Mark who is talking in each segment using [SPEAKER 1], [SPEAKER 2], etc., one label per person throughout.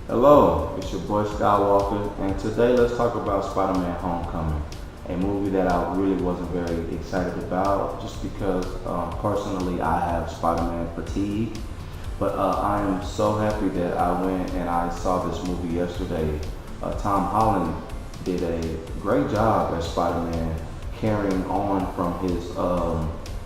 [SPEAKER 1] Hello, it's your boy Skywalker, and today let's talk about Spider-Man Homecoming, a movie that I really wasn't very excited about just because personally I have Spider-Man fatigue. But I am so happy that I went and I saw this movie yesterday. Tom Holland did a great job as Spider-Man, carrying on from his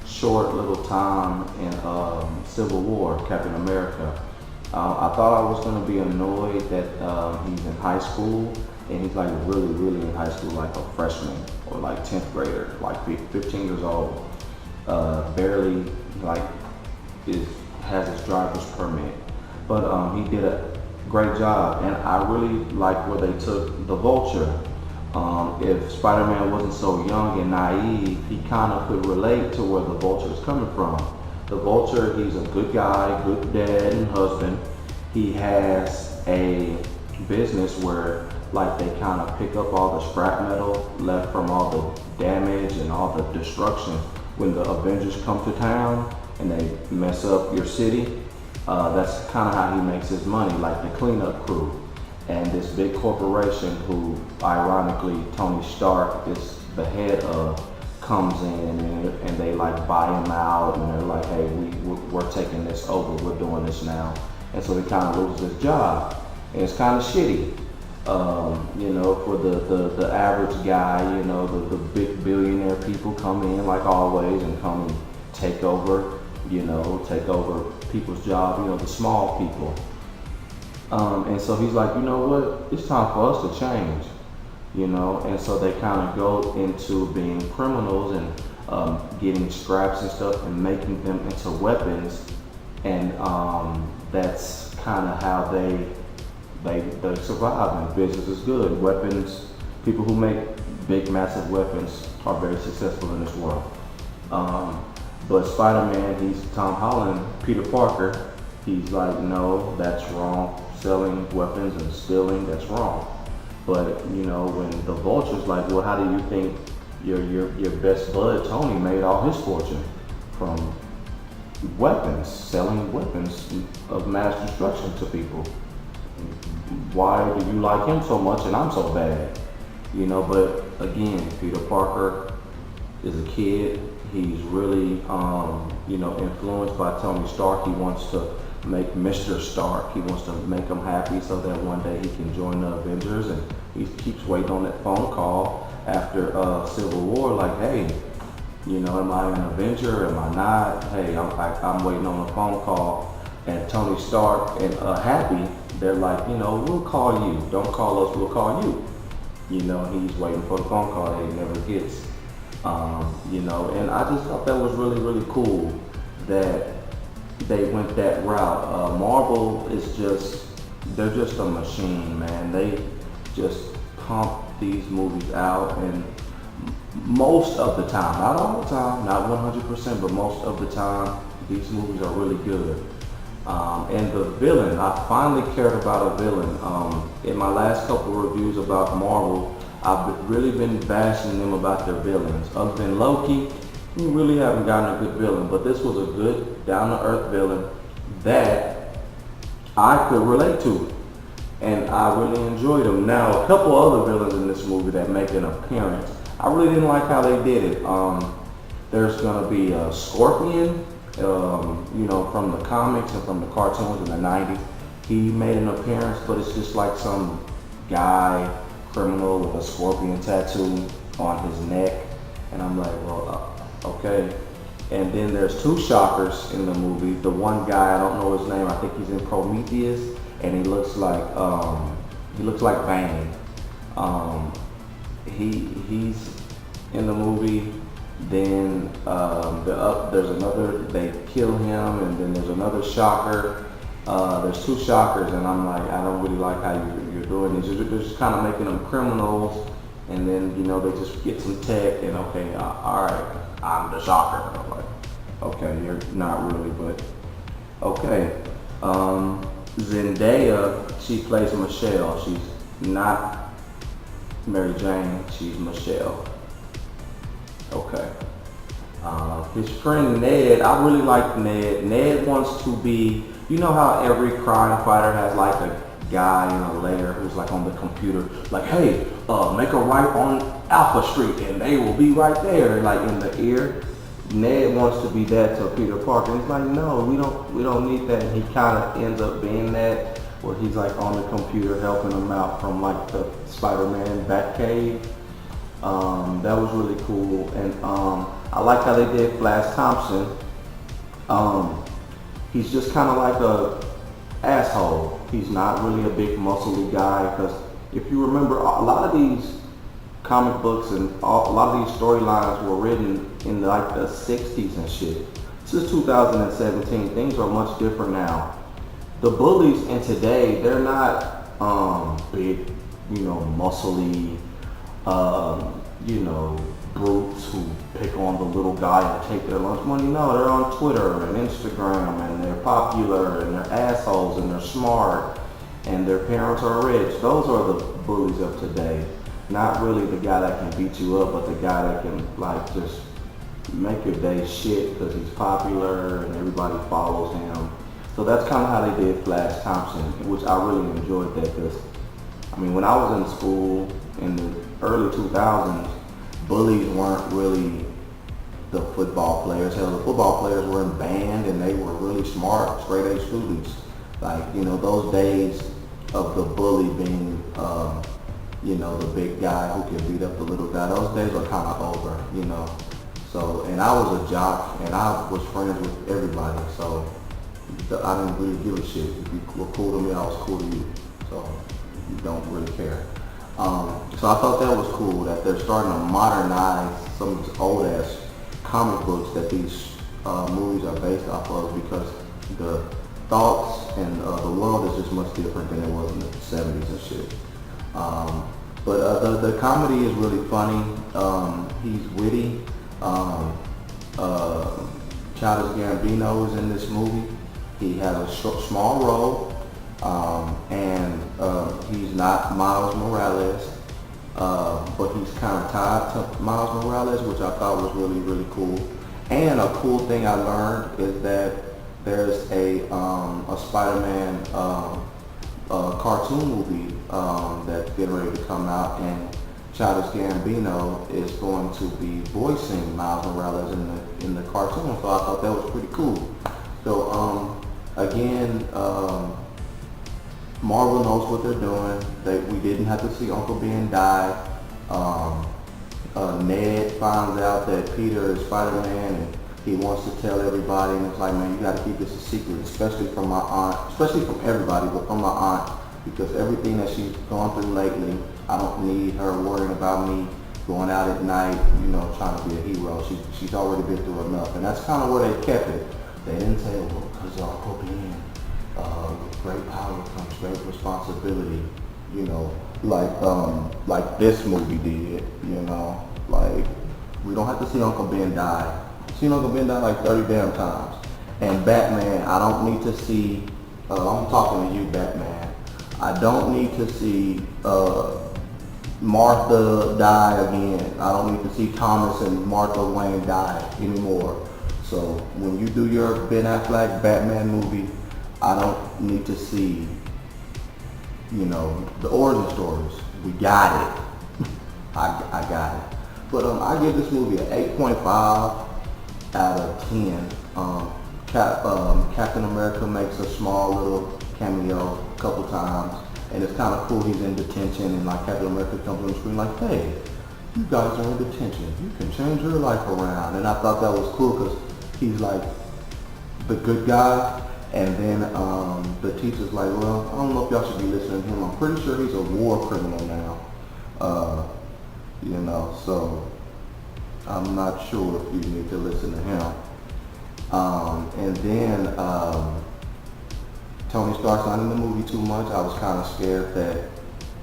[SPEAKER 1] short little time in Civil War, Captain America. I thought I was going to be annoyed that he's in high school, and he's like really in high school, like a freshman or like 10th grader, like 15 years old, barely like has his driver's permit. But he did a great job, and I really like where they took the Vulture. If Spider-Man wasn't so young and naive, he kind of could relate to where the Vulture is coming from. The Vulture, he's a good guy, good dad and husband. He has a business where like they kind of pick up all the scrap metal left from all the damage and all the destruction when the Avengers come to town and they mess up your city. That's kind of how he makes his money, like the cleanup crew. And this big corporation who, ironically, Tony Stark is the head of, comes in and they like buy him out, and they're like, hey, we're taking this over, we're doing this now. And so he kind of loses his job. And it's kind of shitty, for the average guy, the big billionaire people come in like always and come and take over people's job, the small people. And so he's like, you know what, it's time for us to change, and so they kind of go into being criminals and getting scraps and stuff and making them into weapons, and that's kind of how they survive, and business is good. Weapons, people who make big, massive weapons are very successful in this world. But Spider-Man, he's Tom Holland, Peter Parker, he's like, no, that's wrong. Selling weapons and stealing, that's wrong. But when the Vulture's like, well, how do you think your best bud Tony made all his fortune from weapons, selling weapons of mass destruction to people? Why do you like him so much and I'm so bad? But again, Peter Parker is a kid. He's really influenced by Tony Stark. He wants to make Mr. Stark. He wants to make him happy so that one day he can join the Avengers, and he keeps waiting on that phone call after Civil War, like, hey, am I an Avenger? Am I not? Hey, I'm waiting on a phone call. And Tony Stark and Happy, they're like, we'll call you. Don't call us, we'll call you. He's waiting for the phone call that he never gets. And I just thought that was really cool that they went that route. Marvel is they're just a machine, man. They just pump these movies out, and most of the time, not all the time, not 100%, but most of the time, these movies are really good. And the villain, I finally cared about a villain. In my last couple of reviews about Marvel, I've really been bashing them about their villains. Other than Loki, we really haven't gotten a good villain, but this was a good, down-to-earth villain that I could relate to, and I really enjoyed him. Now, a couple other villains in this movie that make an appearance, I really didn't like how they did it. There's going to be a Scorpion, from the comics and from the cartoons in the 90s. He made an appearance, but it's just like some guy, criminal with a scorpion tattoo on his neck, and I'm like, well, okay. And then there's two Shockers in the movie. The one guy, I don't know his name, I think he's in Prometheus, and he looks like Bane. He's in the movie. Then there's another, they kill him, and then there's another Shocker. There's two Shockers, and I'm like, I don't really like how you're doing this. They're just kind of making them criminals, and then they just get some tech, and okay, all right, I'm the Shocker. I'm like, okay, you're not really, but okay. Zendaya, she plays Michelle. She's not Mary Jane, she's Michelle. Okay. His friend Ned, I really like Ned. Ned wants to be, how every crime fighter has like a guy in a lair who's like on the computer, like, hey, make a right on Alpha Street and they will be right there, like in the ear. Ned wants to be that to Peter Parker. And he's like, no, we don't need that. And he kind of ends up being that, where he's like on the computer helping him out from like the Spider-Man Batcave. That was really cool. And I like how they did Flash Thompson. He's just kind of like a asshole. He's not really a big muscly guy, because if you remember, a lot of these comic books and a lot of these storylines were written in like the 60s and shit. This is 2017. Things are much different now. The bullies in today, they're not big, muscly, brutes who pick on the little guy and take their lunch money. No, they're on Twitter and Instagram, and they're popular, and they're assholes, and they're smart, and their parents are rich. Those are the bullies of today. Not really the guy that can beat you up, but the guy that can like just make your day shit because he's popular and everybody follows him. So that's kind of how they did Flash Thompson, which I really enjoyed that, because when I was in school in the early 2000s, bullies weren't really the football players. Hell, the football players were in band and they were really smart, straight A students. Like, those days of the bully being, the big guy who can beat up the little guy, those days are kind of over, So, and I was a jock and I was friends with everybody, so I didn't really give a shit. If you were cool to me, I was cool to you. So you don't really care. So I thought that was cool that they're starting to modernize some of these old ass comic books that these movies are based off of, because the thoughts and the world is just much different than it was in the 70s and shit. But the comedy is really funny. He's witty. Childish Gambino is in this movie. He had a small role, and he's not Miles Morales, but he's kind of tied to Miles Morales, which I thought was really, really cool. And a cool thing I learned is that there's a Spider-Man cartoon movie that's getting ready to come out, and Childish Gambino is going to be voicing Miles Morales in the cartoon, so I thought that was pretty cool. So again, Marvel knows what they're doing. We didn't have to see Uncle Ben die. Ned finds out that Peter is Spider-Man, and he wants to tell everybody, and it's like, man, you got to keep this a secret, especially from my aunt, especially from everybody, but from my aunt, because everything that she's gone through lately, I don't need her worrying about me going out at night, trying to be a hero. She's already been through enough, and that's kind of where they kept it. They didn't say, well, because Uncle Ben, with great power comes great responsibility, like this movie did, like, we don't have to see Uncle Ben die. Seen Uncle Ben die like 30 damn times. And Batman, I don't need to see, I'm talking to you, Batman, I don't need to see Martha die again. I don't need to see Thomas and Martha Wayne die anymore. So when you do your Ben Affleck Batman movie, I don't need to see, the origin stories. We got it. I got it. But I give this movie an 8.5 out of 10. Captain America makes a small little cameo a couple times, and it's kind of cool. He's in detention, and like Captain America comes on the screen like, hey, you guys are in detention. You can change your life around. And I thought that was cool because he's like the good guy, and then the teacher's like, well, I don't know if y'all should be listening to him. I'm pretty sure he's a war criminal now. So I'm not sure if you need to listen to him. And then Tony Stark's not in the movie too much. I was kind of scared that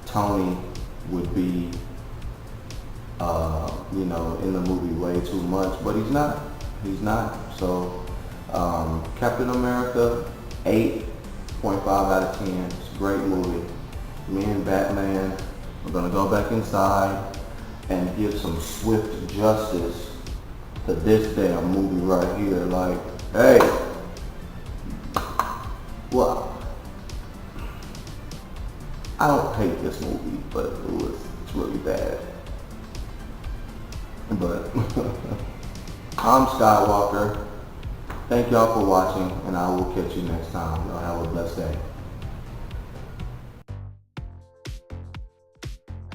[SPEAKER 1] Tony would be, in the movie way too much, but he's not. He's not. So Captain America, 8.5 out of 10. It's a great movie. Me and Batman are gonna go back inside and give some swift justice to this damn movie right here. Like, hey, well, I don't hate this movie, but it's really bad. But I'm Skywalker. Thank y'all for watching, and I will catch you next time. Y'all have a blessed day.